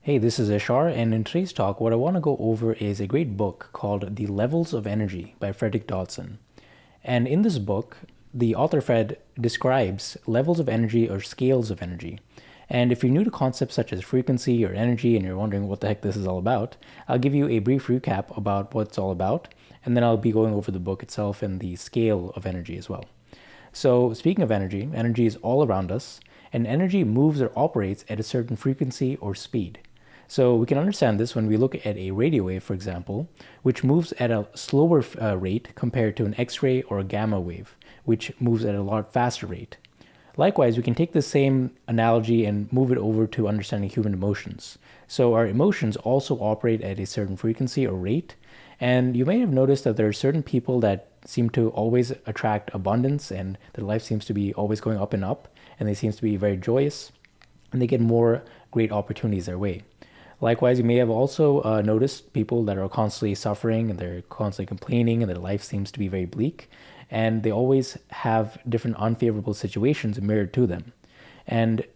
Hey, this is Ishar, and in today's talk, what I want to go over is a great book called The Levels of Energy by Frederick Dodson. And in this book, the author Fred describes levels of energy or scales of energy. And if you're new to concepts such as frequency or energy and you're wondering what the heck this is all about, I'll give you a brief recap about what it's all about, and then I'll be going over the book itself and the scale of energy as well. So, speaking of energy, energy is all around us, and energy moves or operates at a certain frequency or speed. So we can understand this when we look at a radio wave, for example, which moves at a slower rate compared to an X-ray or a gamma wave, which moves at a lot faster rate. Likewise, we can take the same analogy and move it over to understanding human emotions. So our emotions also operate at a certain frequency or rate, and you may have noticed that there are certain people that seem to always attract abundance and their life seems to be always going up, and they seem to be very joyous, and they get more great opportunities their way. Likewise, you may have also noticed people that are constantly suffering and they're constantly complaining and their life seems to be very bleak, and they always have different unfavorable situations mirrored to them. And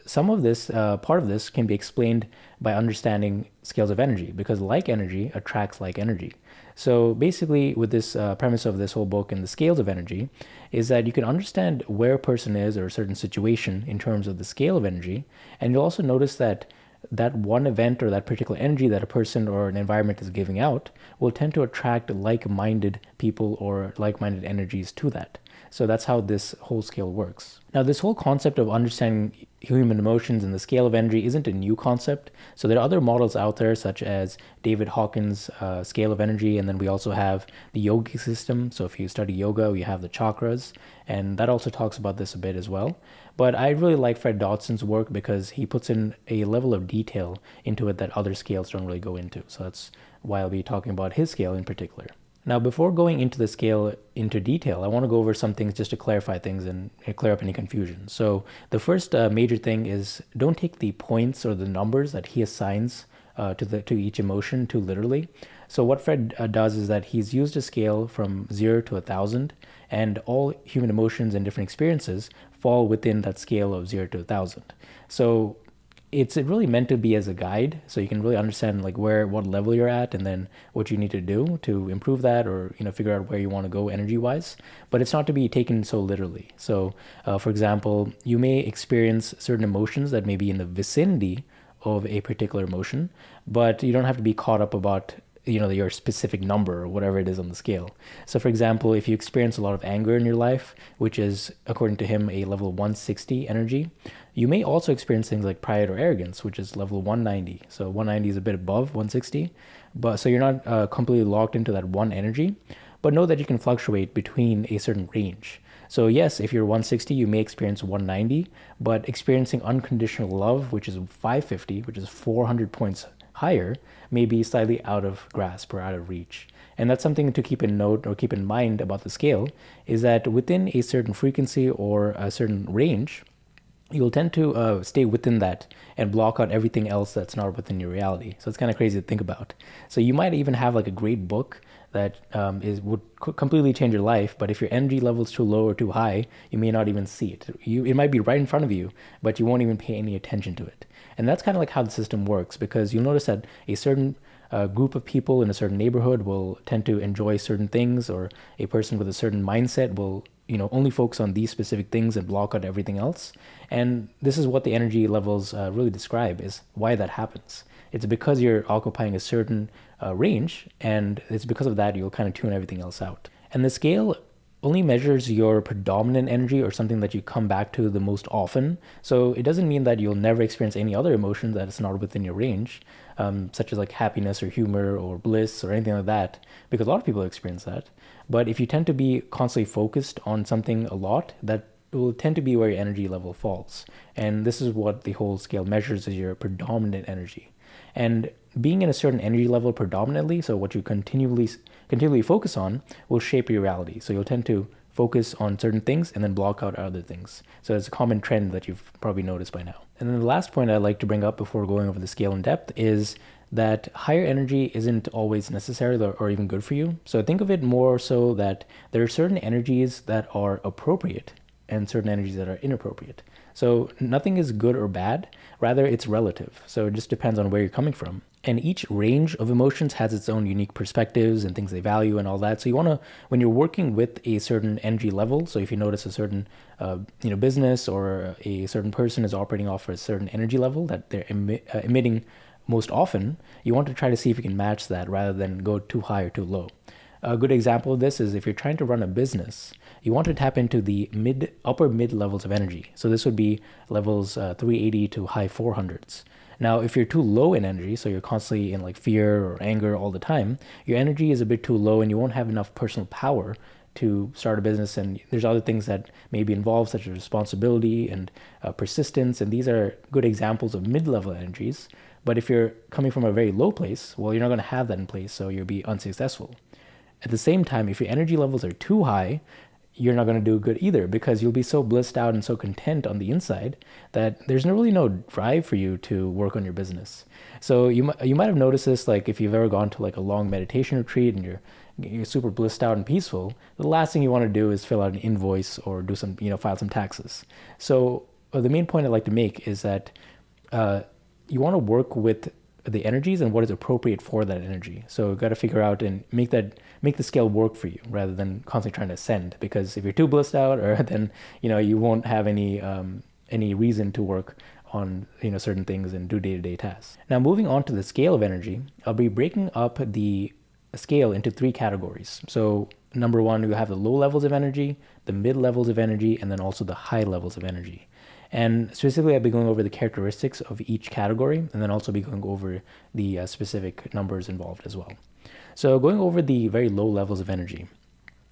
some of this, part of this, can be explained by understanding scales of energy, because like energy attracts like energy. So basically, with this premise of this whole book and the scales of energy, is that you can understand where a person is or a certain situation in terms of the scale of energy, and you'll also notice that that one event or that particular energy that a person or an environment is giving out will tend to attract like-minded people or like-minded energies to that. So that's how this whole scale works. Now, this whole concept of understanding human emotions and the scale of energy isn't a new concept. So there are other models out there, such as David Hawkins' scale of energy, and then we also have the yogic system. So if you study yoga, we have the chakras, and that also talks about this a bit as well. But I really like Fred Dodson's work because he puts in a level of detail into it that other scales don't really go into. So that's why I'll be talking about his scale in particular. Now, before going into the scale into detail, I want to go over some things just to clarify things and clear up any confusion. So the first major thing is don't take the points or the numbers that he assigns to each emotion too literally. So what Fred does is that he's used a scale from 0 to 1,000, and all human emotions and different experiences fall within that scale of 0 to 1,000. So it's really meant to be as a guide, so you can really understand like what level you're at, and then what you need to do to improve that, or figure out where you want to go energy wise. But it's not to be taken so literally. So for example, you may experience certain emotions that may be in the vicinity of a particular emotion, but you don't have to be caught up about your specific number or whatever it is on the scale. So for example, if you experience a lot of anger in your life, which is according to him a level 160 energy, you may also experience things like pride or arrogance, which is level 190. So 190 is a bit above 160, but so you're not completely locked into that one energy, but know that you can fluctuate between a certain range. So yes, if you're 160, you may experience 190, but experiencing unconditional love, which is 550, which is 400 points higher, may be slightly out of grasp or out of reach. And that's something to keep in note or keep in mind about the scale, is that within a certain frequency or a certain range, you'll tend to stay within that and block out everything else that's not within your reality. So it's kind of crazy to think about. So you might even have like a great book that would completely change your life, but if your energy level is too low or too high, you may not even see it. It might be right in front of you, but you won't even pay any attention to it. And that's kind of like how the system works, because you'll notice that a certain group of people in a certain neighborhood will tend to enjoy certain things, or a person with a certain mindset will only focus on these specific things and block out everything else. And this is what the energy levels really describe, is why that happens. It's because you're occupying a certain range, and it's because of that you'll kind of tune everything else out. And the scale only measures your predominant energy, or something that you come back to the most often. So it doesn't mean that you'll never experience any other emotion that is not within your range, such as like happiness or humor or bliss or anything like that, because a lot of people experience that. But if you tend to be constantly focused on something a lot, that will tend to be where your energy level falls. And this is what the whole scale measures, is your predominant energy. And being in a certain energy level predominantly, so what you continually focus on, will shape your reality. So you'll tend to focus on certain things and then block out other things. So it's a common trend that you've probably noticed by now. And then the last point I'd like to bring up before going over the scale in depth is that higher energy isn't always necessary or even good for you. So think of it more so that there are certain energies that are appropriate and certain energies that are inappropriate. So nothing is good or bad, rather it's relative. So it just depends on where you're coming from. And each range of emotions has its own unique perspectives and things they value and all that. So you want to, when you're working with a certain energy level, so if you notice a certain business or a certain person is operating off a certain energy level that they're emitting most often, you want to try to see if you can match that rather than go too high or too low. A good example of this is if you're trying to run a business, you want to tap into the upper mid levels of energy. So this would be levels 380 to high 400s. Now, if you're too low in energy, so you're constantly in like fear or anger all the time, your energy is a bit too low and you won't have enough personal power to start a business. And there's other things that may be involved, such as responsibility and persistence. And these are good examples of mid-level energies. But if you're coming from a very low place, well, you're not going to have that in place, so you'll be unsuccessful. At the same time, if your energy levels are too high, you're not going to do good either, because you'll be so blissed out and so content on the inside that there's really no drive for you to work on your business. So you might have noticed this, like if you've ever gone to like a long meditation retreat and you're super blissed out and peaceful, the last thing you want to do is fill out an invoice or do some, file some taxes. So the main point I'd like to make is that you want to work with the energies and what is appropriate for that energy. So you've got to figure out and make the scale work for you rather than constantly trying to ascend. Because if you're too blissed out, or then you won't have any reason to work on certain things and do day-to-day tasks. Now, moving on to the scale of energy, I'll be breaking up the scale into 3 categories. So number 1, you have the low levels of energy, the mid levels of energy, and then also the high levels of energy. And specifically, I'll be going over the characteristics of each category, and then also be going over the specific numbers involved as well. So going over the very low levels of energy,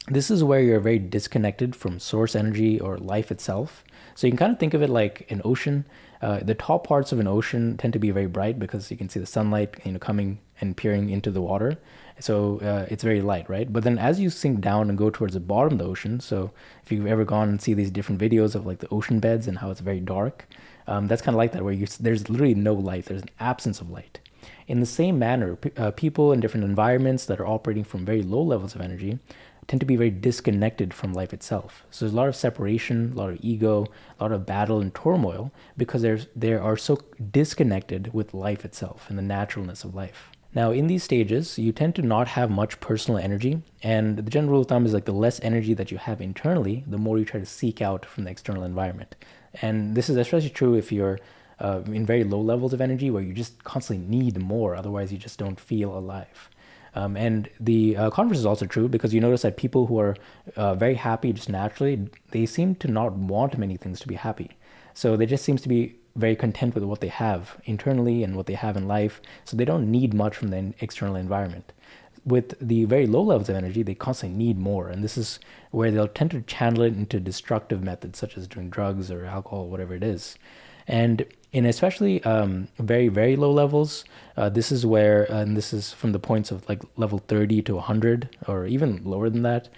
this is where you're very disconnected from source energy or life itself. So you can kind of think of it like an ocean. The top parts of an ocean tend to be very bright because you can see the sunlight coming and peering into the water. So it's very light, right? But then as you sink down and go towards the bottom of the ocean, so if you've ever gone and see these different videos of like the ocean beds and how it's very dark, that's kind of like that, where there's literally no light. There's an absence of light. In the same manner, people in different environments that are operating from very low levels of energy tend to be very disconnected from life itself. So there's a lot of separation, a lot of ego, a lot of battle and turmoil, because they are so disconnected with life itself and the naturalness of life. Now, in these stages, you tend to not have much personal energy, and the general rule of thumb is like the less energy that you have internally, the more you try to seek out from the external environment. And this is especially true if you're in very low levels of energy, where you just constantly need more, otherwise you just don't feel alive. And the converse is also true, because you notice that people who are very happy just naturally, they seem to not want many things to be happy. So they just seems to be very content with what they have internally and what they have in life. So they don't need much from the external environment. With the very low levels of energy, they constantly need more. And this is where they'll tend to channel it into destructive methods, such as doing drugs or alcohol, whatever it is. And in especially very, very low levels, this is where, and this is from the points of like level 30 to 100, or even lower than that.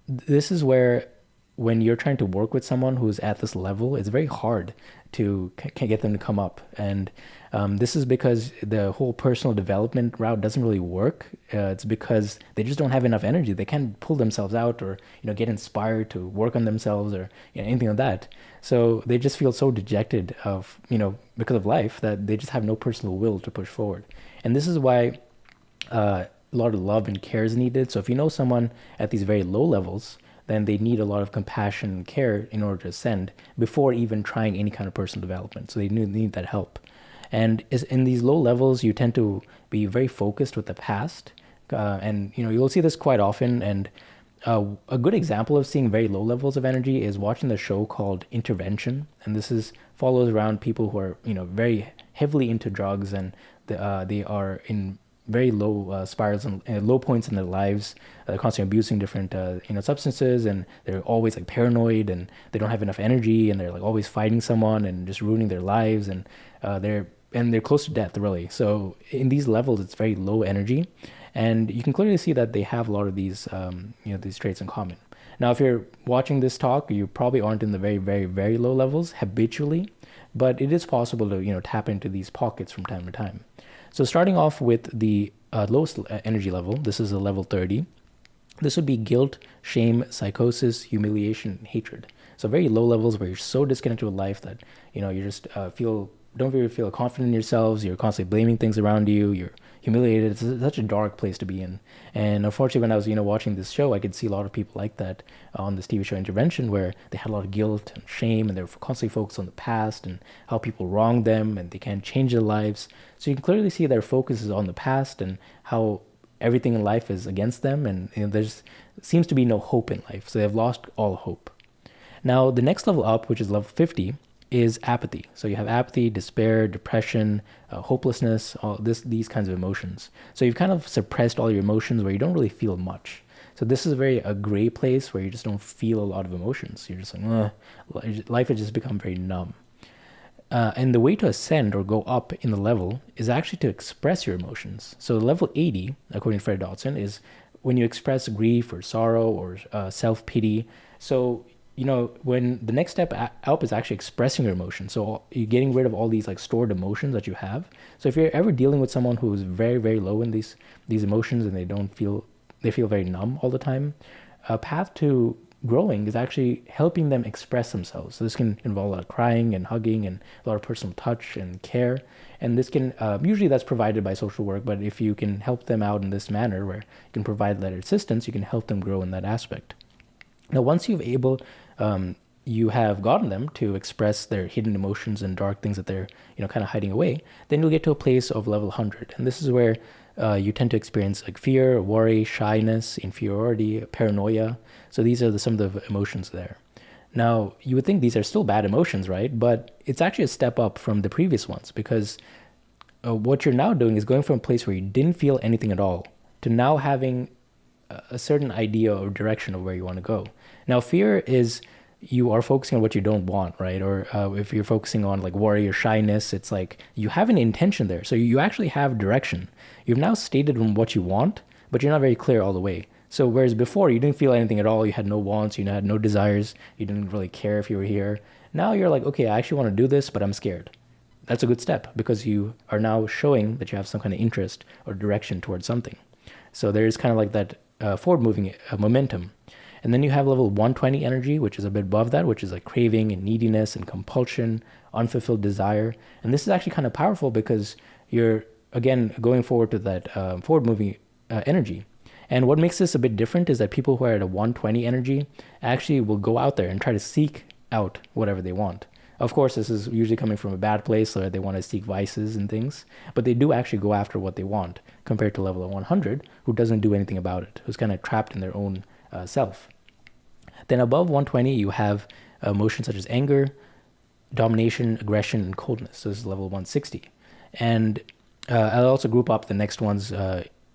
This is where, when you're trying to work with someone who's at this level, it's very hard to get them to come up. And this is because the whole personal development route doesn't really work. It's because they just don't have enough energy. They can't pull themselves out or get inspired to work on themselves or anything like that. So they just feel so dejected of because of life, that they just have no personal will to push forward. And this is why a lot of love and care is needed. So if you know someone at these very low levels, then they need a lot of compassion and care in order to ascend before even trying any kind of personal development. So they need that help. And in these low levels, you tend to be very focused with the past. And you'll see this quite often. And a good example of seeing very low levels of energy is watching the show called Intervention. And this follows around people who are very heavily into drugs, and they are in very low spirals and low points in their lives. They're constantly abusing different substances, and they're always like paranoid, and they don't have enough energy, and they're like always fighting someone and just ruining their lives, and they're close to death, really. So in these levels, it's very low energy, and you can clearly see that they have a lot of these these traits in common. Now, if you're watching this talk, you probably aren't in the very, very, very low levels habitually, but it is possible to tap into these pockets from time to time. So starting off with the lowest energy level, this is a level 30. This would be guilt, shame, psychosis, humiliation, and hatred. So very low levels where you're so disconnected with life that you just don't really feel confident in yourselves. You're constantly blaming things around you. You're humiliated. It's such a dark place to be in. And unfortunately, when I was watching this show, I could see a lot of people like that on this TV show Intervention, where they had a lot of guilt and shame, and they were constantly focused on the past and how people wronged them, and they can't change their lives. So you can clearly see their focus is on the past and how everything in life is against them, and there's seems to be no hope in life. So they've lost all hope. Now, the next level up, which is level 50, is apathy. So you have apathy, despair, depression, hopelessness, these kinds of emotions. So you've kind of suppressed all your emotions where you don't really feel much. So this is a gray place where you just don't feel a lot of emotions. You're just like, life has just become very numb. And the way to ascend or go up in the level is actually to express your emotions. So level 80, according to Frederick Dodson, is when you express grief or sorrow or self-pity. So when the next step up is actually expressing your emotions. So you're getting rid of all these like stored emotions that you have. So if you're ever dealing with someone who is very, very low in these emotions and they feel very numb all the time, a path to growing is actually helping them express themselves. So this can involve a lot of crying and hugging and a lot of personal touch and care. And this can, usually that's provided by social work, but if you can help them out in this manner where you can provide that assistance, you can help them grow in that aspect. Now, once you have gotten them to express their hidden emotions and dark things that they're, kind of hiding away, then you'll get to a place of level 100. And this is where you tend to experience like fear, worry, shyness, inferiority, paranoia. So these are some of the emotions there. Now, you would think these are still bad emotions, right? But it's actually a step up from the previous ones, because what you're now doing is going from a place where you didn't feel anything at all to now having a certain idea or direction of where you want to go. Now, fear is you are focusing on what you don't want, right? Or if you're focusing on like worry or shyness, it's like you have an intention there. So you actually have direction. You've now stated on what you want, but you're not very clear all the way. So whereas before you didn't feel anything at all, you had no wants, you had no desires, you didn't really care if you were here. Now you're like, okay, I actually want to do this, but I'm scared. That's a good step because you are now showing that you have some kind of interest or direction towards something. So there's kind of like that forward moving momentum. And then you have level 120 energy, which is a bit above that, which is like craving and neediness and compulsion, unfulfilled desire. And this is actually kind of powerful because you're, again, going forward to that forward moving energy. And what makes this a bit different is that people who are at a 120 energy actually will go out there and try to seek out whatever they want. Of course, this is usually coming from a bad place, so they want to seek vices and things, but they do actually go after what they want, compared to level 100, who doesn't do anything about it, who's kind of trapped in their own self. Then above 120, you have emotions such as anger, domination, aggression, and coldness. So this is level 160. And I'll also group up the next ones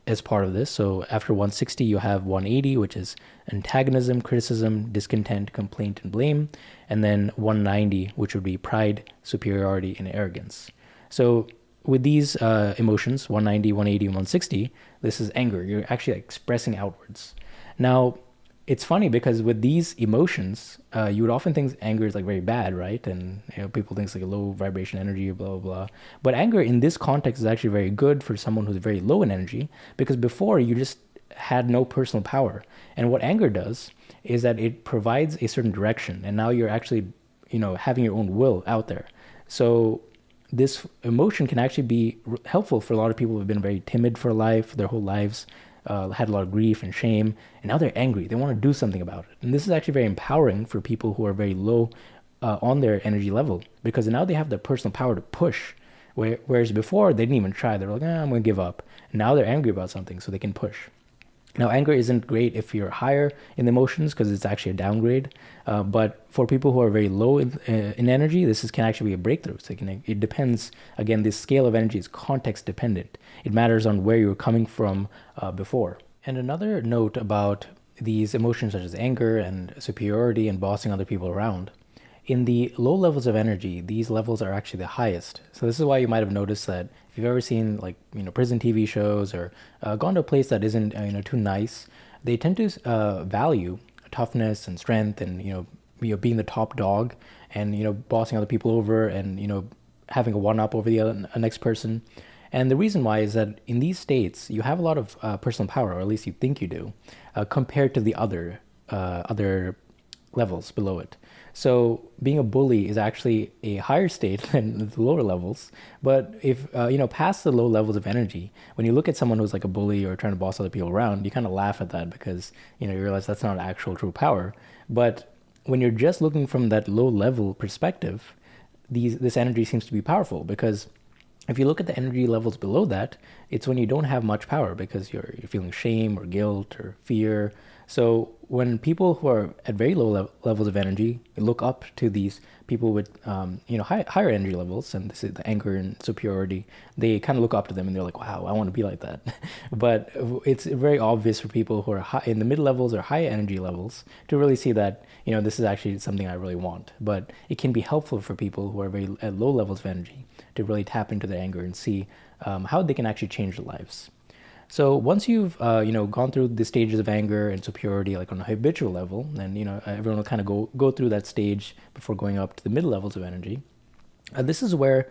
as part of this. So after 160, you have 180, which is antagonism, criticism, discontent, complaint, and blame. And then 190, which would be pride, superiority, and arrogance. So with these emotions, 190, 180, and 160, this is anger. You're actually expressing outwards. Now, it's funny because with these emotions, you would often think anger is like very bad, right? And people think it's like a low vibration energy, blah, blah, blah. But anger in this context is actually very good for someone who's very low in energy, because before you just had no personal power. And what anger does is that it provides a certain direction. And now you're actually, having your own will out there. So this emotion can actually be helpful for a lot of people who have been very timid for life, their whole lives, had a lot of grief and shame, and now they're angry. They want to do something about it. And this is actually very empowering for people who are very low on their energy level, because now they have the personal power to push. Whereas before, they didn't even try. They were like, I'm going to give up. Now they're angry about something, so they can push. Now, anger isn't great if you're higher in the emotions, because it's actually a downgrade. But for people who are very low in energy, can actually be a breakthrough. So it depends. Again, this scale of energy is context dependent. It matters on where you're coming from before. And another note about these emotions such as anger and superiority and bossing other people around. In the low levels of energy, these levels are actually the highest. So this is why you might have noticed that if you've ever seen prison TV shows or gone to a place that isn't too nice, they tend to value toughness and strength and being the top dog and bossing other people over and having a one-up over the next person. And the reason why is that in these states you have a lot of personal power, or at least you think you do, compared to the other levels below it. So being a bully is actually a higher state than the lower levels. But if past the low levels of energy, when you look at someone who's like a bully or trying to boss other people around, you kind of laugh at that because you realize that's not actual true power. But when you're just looking from that low level perspective, this energy seems to be powerful because if you look at the energy levels below that, it's when you don't have much power because you're feeling shame or guilt or fear. So when people who are at very low levels of energy look up to these people with higher energy levels, and this is the anger and superiority, they kind of look up to them and they're like, wow, I want to be like that. But it's very obvious for people who are high, in the mid levels or high energy levels to really see that this is actually something I really want. But it can be helpful for people who are very at low levels of energy to really tap into their anger and see how they can actually change their lives. So once you've gone through the stages of anger and superiority, like on a habitual level, and everyone will kind of go through that stage before going up to the mid levels of energy. This is where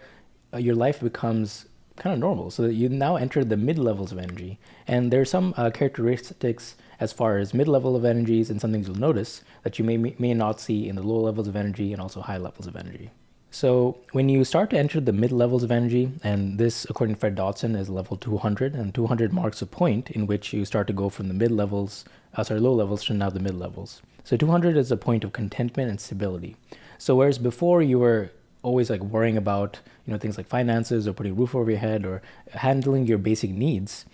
your life becomes kind of normal. So that you now enter the mid levels of energy, and there are some characteristics as far as mid level of energies and some things you'll notice that you may not see in the low levels of energy and also high levels of energy. So when you start to enter the mid levels of energy, and this, according to Fred Dodson, is level 200, and 200 marks a point in which you start to go from the low levels to now the mid levels. So 200 is a point of contentment and stability. So whereas before you were always like worrying about things like finances or putting a roof over your head or handling your basic needs,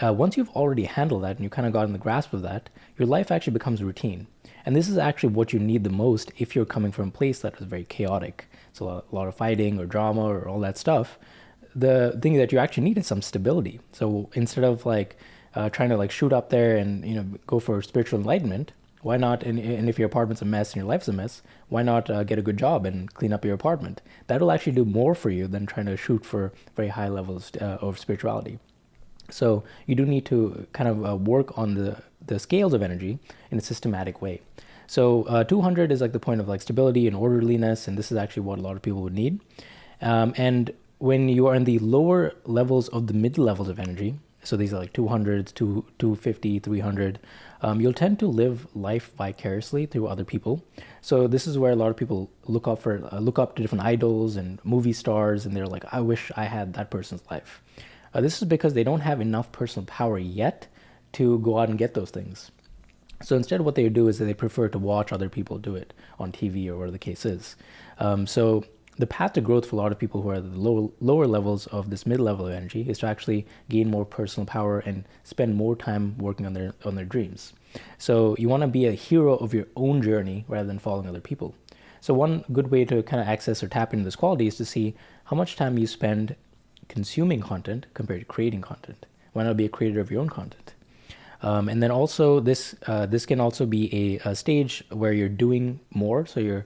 once you've already handled that and you kind of gotten the grasp of that, your life actually becomes routine. And this is actually what you need the most if you're coming from a place that is very chaotic. So a lot of fighting or drama or all that stuff. The thing that you actually need is some stability. So instead of trying to shoot up there and go for spiritual enlightenment, why not? And if your apartment's a mess and your life's a mess, why not get a good job and clean up your apartment? That'll actually do more for you than trying to shoot for very high levels of spirituality. So you do need to kind of work on the scales of energy in a systematic way. So 200 is like the point of like stability and orderliness, and this is actually what a lot of people would need. And when you are in the lower levels of the mid levels of energy, so these are like 200s, 250, 300, you'll tend to live life vicariously through other people. So this is where a lot of people look up to different idols and movie stars, and they're like, I wish I had that person's life. This is because they don't have enough personal power yet to go out and get those things. So instead, what they do is that they prefer to watch other people do it on TV or whatever the case is. So the path to growth for a lot of people who are at the lower levels of this mid level of energy is to actually gain more personal power and spend more time working on their dreams. So you want to be a hero of your own journey rather than following other people. So one good way to kind of access or tap into this quality is to see how much time you spend consuming content compared to creating content. Why not be a creator of your own content? And then also this can also be a stage where you're doing more. So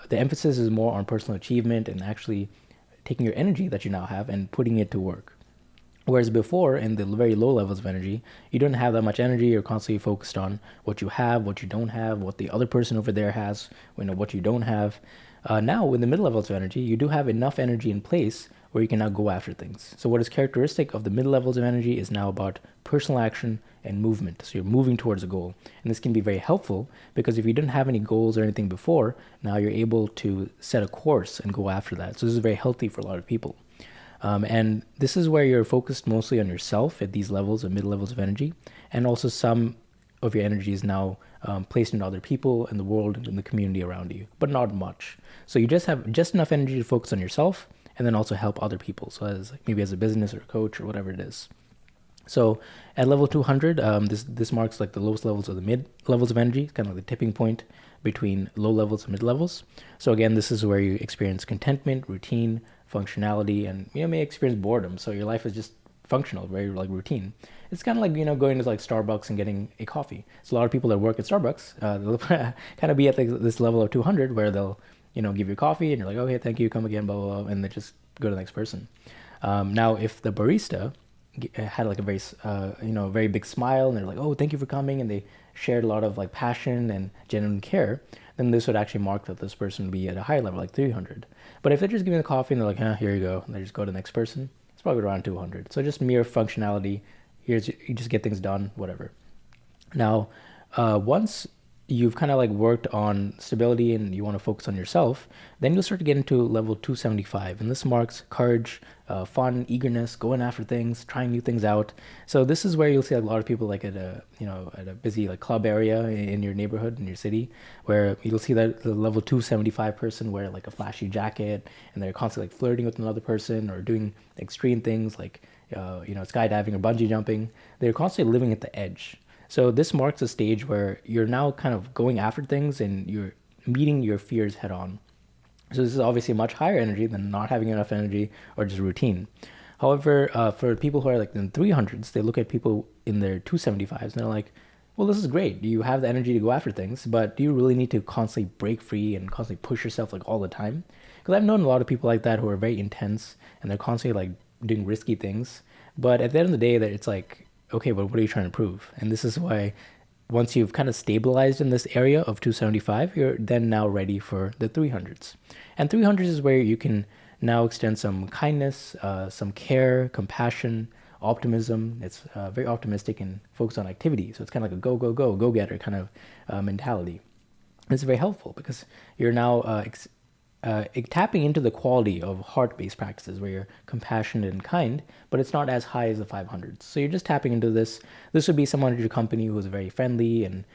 the emphasis is more on personal achievement and actually taking your energy that you now have and putting it to work. Whereas before, in the very low levels of energy, you don't have that much energy. You're constantly focused on what you have, what you don't have, what the other person over there has, what you don't have. Now, in the mid levels of energy, you do have enough energy in place where you can now go after things. So what is characteristic of the mid levels of energy is now about personal action and movement. So you're moving towards a goal. And this can be very helpful because if you didn't have any goals or anything before, now you're able to set a course and go after that. So this is very healthy for a lot of people. And this is where you're focused mostly on yourself at these levels or mid levels of energy. And also some of your energy is now placed in other people in the world and in the community around you, but not much. So you just have just enough energy to focus on yourself and then also help other people. So maybe as a business or a coach or whatever it is. So at level 200, this marks like the lowest levels of the mid levels of energy, kind of like the tipping point between low levels and mid levels. So again, this is where you experience contentment, routine, functionality, and may experience boredom. So your life is just functional, very like routine. It's kind of like going to like Starbucks and getting a coffee. So a lot of people that work at Starbucks, they'll kind of be at this level of 200 where they'll give you coffee and you're like, okay, thank you, come again, blah blah blah, and they just go to the next person. Now, if the barista had like a very very big smile and they're like, oh, thank you for coming, and they shared a lot of like passion and genuine care, then this would actually mark that this person would be at a higher level, like 300. But if they're just giving the coffee and they're like, here you go, and they just go to the next person, it's probably around 200. So just mere functionality. You just get things done, whatever. Now, once you've kind of like worked on stability and you want to focus on yourself, then you'll start to get into level 275. And this marks courage, fun, eagerness, going after things, trying new things out. So this is where you'll see a lot of people like at a, at a busy like club area in your neighborhood, in your city, where you'll see that the level 275 person wear like a flashy jacket and they're constantly like flirting with another person or doing extreme things like, skydiving or bungee jumping. They're constantly living at the edge. So this marks a stage where you're now kind of going after things and you're meeting your fears head on. So this is obviously much higher energy than not having enough energy or just routine. However, for people who are like in 300s, they look at people in their 275s and they're like, well, this is great. You have the energy to go after things, but do you really need to constantly break free and constantly push yourself like all the time? Because I've known a lot of people like that who are very intense and they're constantly like doing risky things. But at the end of the day, that it's like, okay, but what are you trying to prove? And this is why once you've kind of stabilized in this area of 275, you're then now ready for the 300s. And 300s is where you can now extend some kindness, some care, compassion, optimism. It's very optimistic and focused on activity. So it's kind of like a go, go, go, go getter kind of mentality. It's very helpful because you're now tapping into the quality of heart-based practices where you're compassionate and kind, but it's not as high as the 500s. So you're just tapping into this. This would be someone at your company who's very friendly and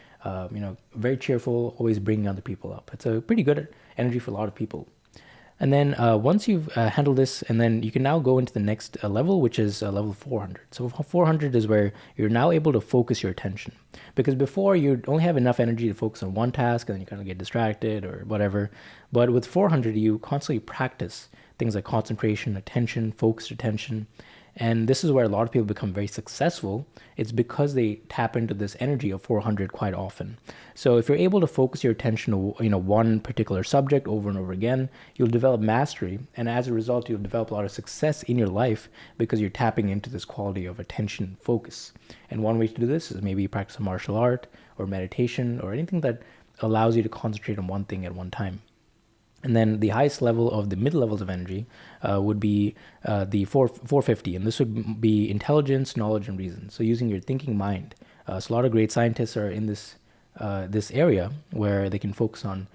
very cheerful, always bringing other people up. It's a pretty good energy for a lot of people. And then once you've handled this, and then you can now go into the next level, which is level 400. So 400 is where you're now able to focus your attention. Because before you only have enough energy to focus on one task and then you kind of get distracted or whatever. But with 400, you constantly practice things like concentration, attention, focused attention. And this is where a lot of people become very successful. It's because they tap into this energy of 400 quite often. So if you're able to focus your attention to one particular subject over and over again, you'll develop mastery. And as a result, you'll develop a lot of success in your life because you're tapping into this quality of attention focus. And one way to do this is maybe practice a martial art or meditation or anything that allows you to concentrate on one thing at one time. And then the highest level of the mid levels of energy would be the 450, and this would be intelligence, knowledge, and reason. So using your thinking mind. So a lot of great scientists are in this area where they can focus on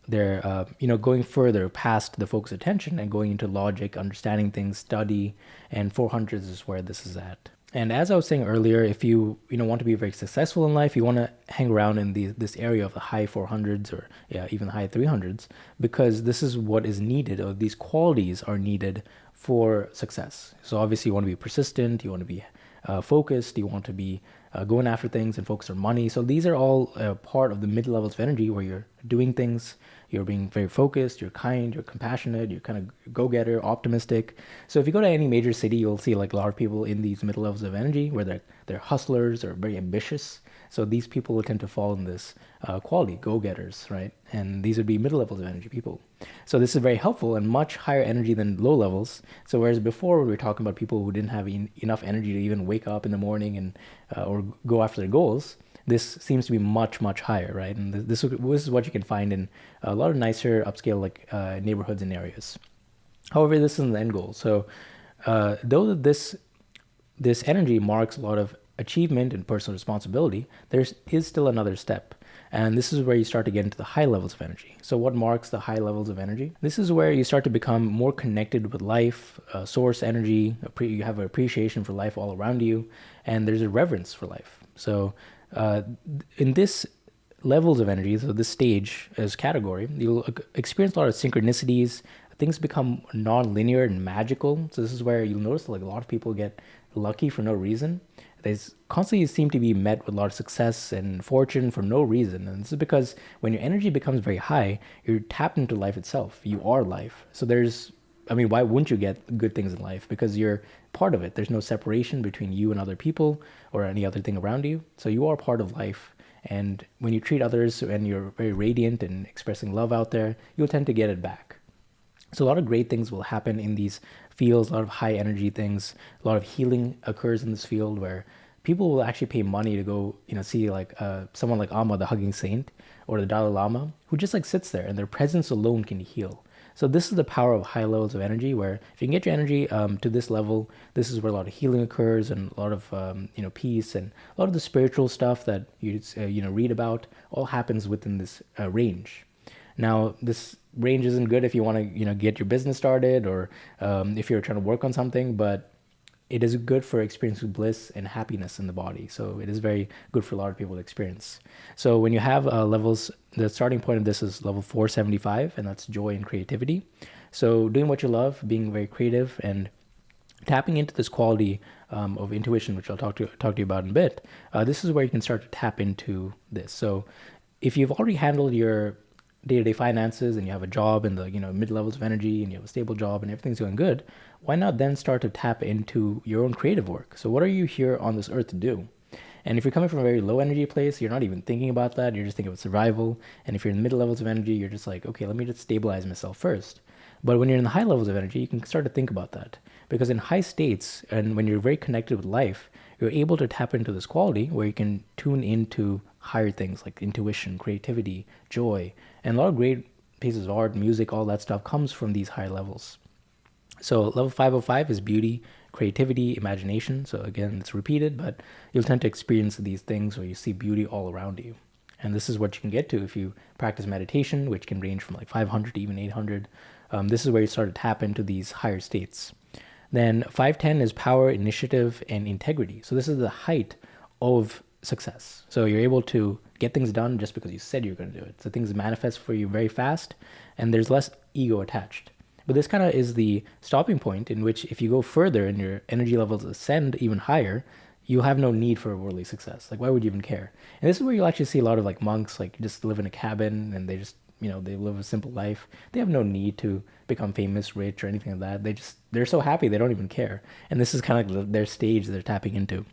their going further past the focused attention and going into logic, understanding things, study, and 400s is where this is at. And as I was saying earlier, if you want to be very successful in life, you want to hang around in this area of the high 400s or even the high 300s, because this is what is needed, or these qualities are needed for success. So obviously you want to be persistent, you want to be focused, you want to be going after things and focus on money. So these are all part of the mid levels of energy where you're doing things, you're being very focused, you're kind, you're compassionate, you're kind of go-getter, optimistic. So if you go to any major city, you'll see like a lot of people in these middle levels of energy where they're hustlers or very ambitious. So these people will tend to fall in this quality, go-getters, right? And these would be middle levels of energy people. So this is very helpful and much higher energy than low levels. So whereas before we were talking about people who didn't have enough energy to even wake up in the morning and or go after their goals, this seems to be much, much higher, right? And this is what you can find in a lot of nicer upscale like neighborhoods and areas. However, this isn't the end goal. So though this energy marks a lot of achievement and personal responsibility, there is still another step. And this is where you start to get into the high levels of energy. So what marks the high levels of energy? This is where you start to become more connected with life, source energy, you have an appreciation for life all around you, and there's a reverence for life. So in this levels of energy, so this stage as category, you'll experience a lot of synchronicities. Things become non-linear and magical. So this is where you'll notice like a lot of people get lucky for no reason. They constantly seem to be met with a lot of success and fortune for no reason. And this is because when your energy becomes very high, you're tapped into life itself. You are life. So why wouldn't you get good things in life? Because you're part of it. There's no separation between you and other people or any other thing around you. So you are part of life. And when you treat others and you're very radiant and expressing love out there, you'll tend to get it back. So a lot of great things will happen in these fields, a lot of high energy things, a lot of healing occurs in this field where people will actually pay money to go, see like someone like Amma, the hugging saint, or the Dalai Lama, who just like sits there and their presence alone can heal. So this is the power of high levels of energy, where if you can get your energy to this level, this is where a lot of healing occurs, and a lot of peace, and a lot of the spiritual stuff that you read about all happens within this range. Now, this range isn't good if you want to get your business started, or if you're trying to work on something, but it is good for experiencing bliss and happiness in the body. So it is very good for a lot of people to experience. So when you have levels, the starting point of this is level 475, and that's joy and creativity. So doing what you love, being very creative, and tapping into this quality of intuition, which I'll talk to you about in a bit. This is where you can start to tap into this. So if you've already handled your day-to-day finances, and you have a job in the mid levels of energy, and you have a stable job, and everything's going good, why not then start to tap into your own creative work? So what are you here on this earth to do? And if you're coming from a very low energy place, you're not even thinking about that. You're just thinking of survival. And if you're in the mid levels of energy, you're just like, okay, let me just stabilize myself first. But when you're in the high levels of energy, you can start to think about that. Because in high states, and when you're very connected with life, you're able to tap into this quality where you can tune into higher things like intuition, creativity, joy, and a lot of great pieces of art, music, all that stuff comes from these higher levels. So level 505 is beauty, creativity, imagination. So again, it's repeated, but you'll tend to experience these things where you see beauty all around you. And this is what you can get to if you practice meditation, which can range from like 500 to even 800. This is where you start to tap into these higher states. Then 510 is power, initiative, and integrity. So this is the height of success. So you're able to get things done just because you said you're going to do it. So things manifest for you very fast, and there's less ego attached. But this kind of is the stopping point in which if you go further and your energy levels ascend even higher, you'll have no need for worldly success. Like, why would you even care? And this is where you'll actually see a lot of like monks, like just live in a cabin, and they just, they live a simple life. They have no need to become famous, rich, or anything like that. They're so happy, they don't even care. And this is kind of like their stage they're tapping into.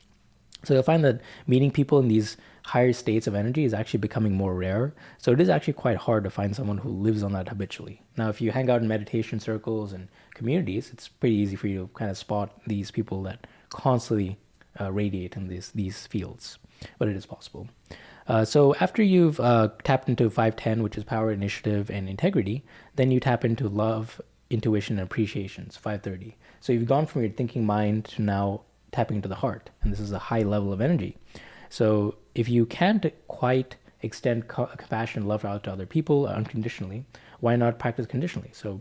So you'll find that meeting people in these higher states of energy is actually becoming more rare. So it is actually quite hard to find someone who lives on that habitually. Now, if you hang out in meditation circles and communities, it's pretty easy for you to kind of spot these people that constantly radiate in these fields, but it is possible. So after you've tapped into 510, which is power, initiative, and integrity, then you tap into love, intuition, and appreciation, so 530. So you've gone from your thinking mind to now tapping into the heart, and this is a high level of energy. So if you can't quite extend compassion and love out to other people unconditionally, why not practice conditionally? So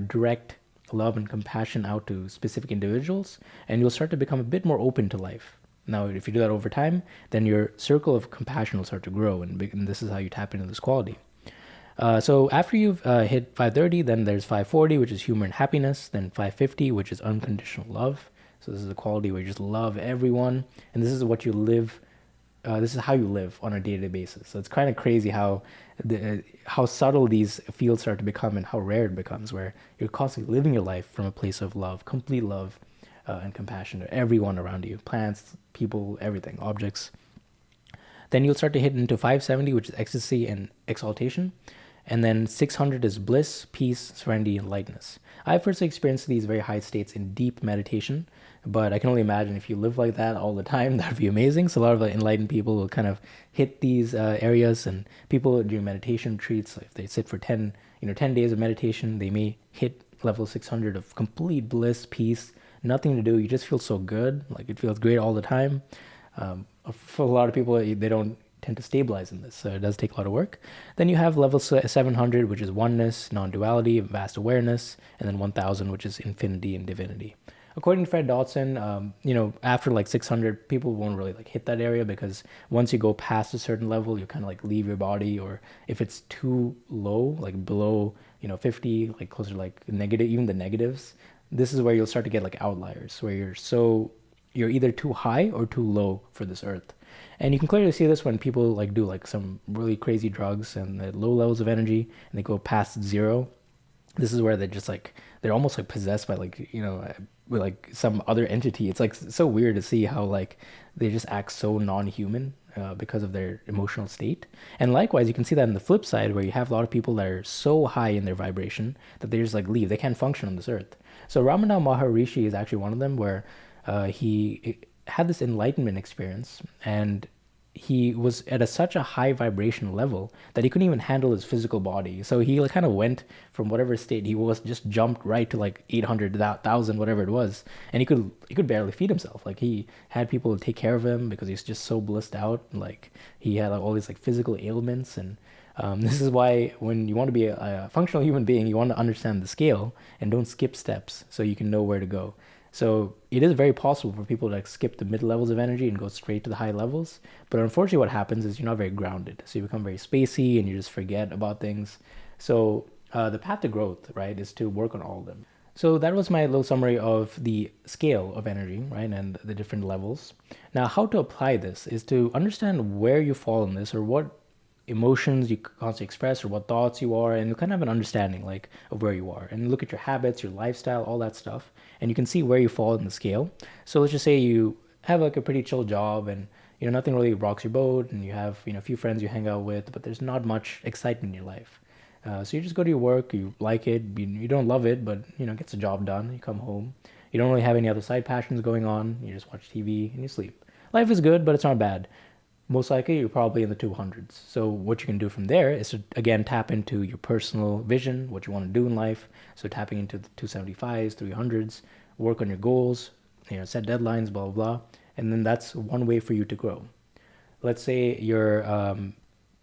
direct love and compassion out to specific individuals, and you'll start to become a bit more open to life. Now, if you do that over time, then your circle of compassion will start to grow, and this is how you tap into this quality. So after you've hit 530, then there's 540, which is humor and happiness, then 550, which is unconditional love. So this is a quality where you just love everyone, and this is what you live. This is how you live on a day-to-day basis. So it's kind of crazy how subtle these fields start to become and how rare it becomes, where you're constantly living your life from a place of love, complete love, and compassion to everyone around you, plants, people, everything, objects. Then you'll start to hit into 570, which is ecstasy and exaltation. And then 600 is bliss, peace, serenity, and lightness. I personally experienced these very high states in deep meditation, but I can only imagine if you live like that all the time, that would be amazing. So a lot of enlightened people will kind of hit these areas, and people during meditation retreats, if they sit for 10 days of meditation, they may hit level 600 of complete bliss, peace, nothing to do. You just feel so good. Like it feels great all the time. For a lot of people, they don't tend to stabilize in this, so it does take a lot of work. Then you have level 700, which is oneness, non-duality, vast awareness, and then 1000, which is infinity and divinity. According to Fred Dodson, after like 600, people won't really like hit that area, because once you go past a certain level, you kind of like leave your body, or if it's too low, like below 50, like closer to like negative, even the negatives, this is where you'll start to get like outliers, where you're either too high or too low for this earth. And you can clearly see this when people like do like some really crazy drugs and the low levels of energy, and they go past zero. This is where they're almost like possessed by with like some other entity. It's like so weird to see how like they just act so non-human because of their emotional state. And likewise, you can see that in the flip side, where you have a lot of people that are so high in their vibration that they just like leave. They can't function on this earth. So Ramana Maharishi is actually one of them, where he had this enlightenment experience, and he was at such a high vibration level that he couldn't even handle his physical body. So he like kind of went from whatever state he was, just jumped right to like 800, 1,000, whatever it was, and he could barely feed himself. Like he had people take care of him because he's just so blissed out. Like he had like all these like physical ailments, and this is why when you want to be a functional human being, you want to understand the scale and don't skip steps so you can know where to go. So it is very possible for people to like skip the mid levels of energy and go straight to the high levels. But unfortunately, what happens is you're not very grounded. So you become very spacey and you just forget about things. So the path to growth, right, is to work on all of them. So that was my little summary of the scale of energy, right, and the different levels. Now, how to apply this is to understand where you fall in this, or what emotions you constantly express, or what thoughts you are, and you kind of have an understanding like of where you are, and look at your habits, your lifestyle, all that stuff, and you can see where you fall in the scale. So let's just say you have like a pretty chill job, and nothing really rocks your boat, and you have a few friends you hang out with, but there's not much excitement in your life. So you just go to your work, you like it, you don't love it, but it gets the job done. You come home, you don't really have any other side passions going on, you just watch TV and you sleep. Life is good, but it's not bad. Most likely you're probably in the 200s. So what you can do from there is to again tap into your personal vision, what you want to do in life. So tapping into the 275s, 300s, work on your goals, set deadlines, blah blah blah, and then that's one way for you to grow. Let's say your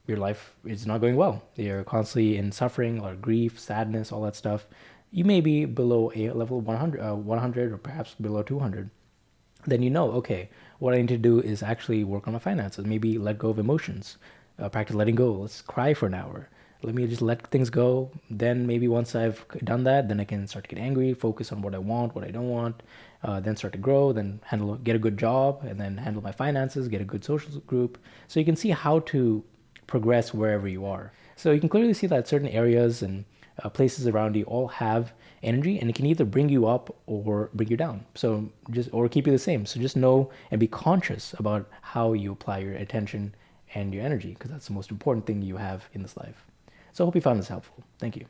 life is not going well. You're constantly in suffering or grief, sadness, all that stuff. You may be below a level 100 or perhaps below 200. Then okay, what I need to do is actually work on my finances. Maybe let go of emotions, practice letting go. Let's cry for an hour. Let me just let things go. Then maybe once I've done that, then I can start to get angry, focus on what I want, what I don't want, then start to grow, then get a good job, and then handle my finances, get a good social group. So you can see how to progress wherever you are. So you can clearly see that certain areas and places around you all have energy, and it can either bring you up or bring you down. So or keep you the same. So just know and be conscious about how you apply your attention and your energy, because that's the most important thing you have in this life. So I hope you found this helpful. Thank you.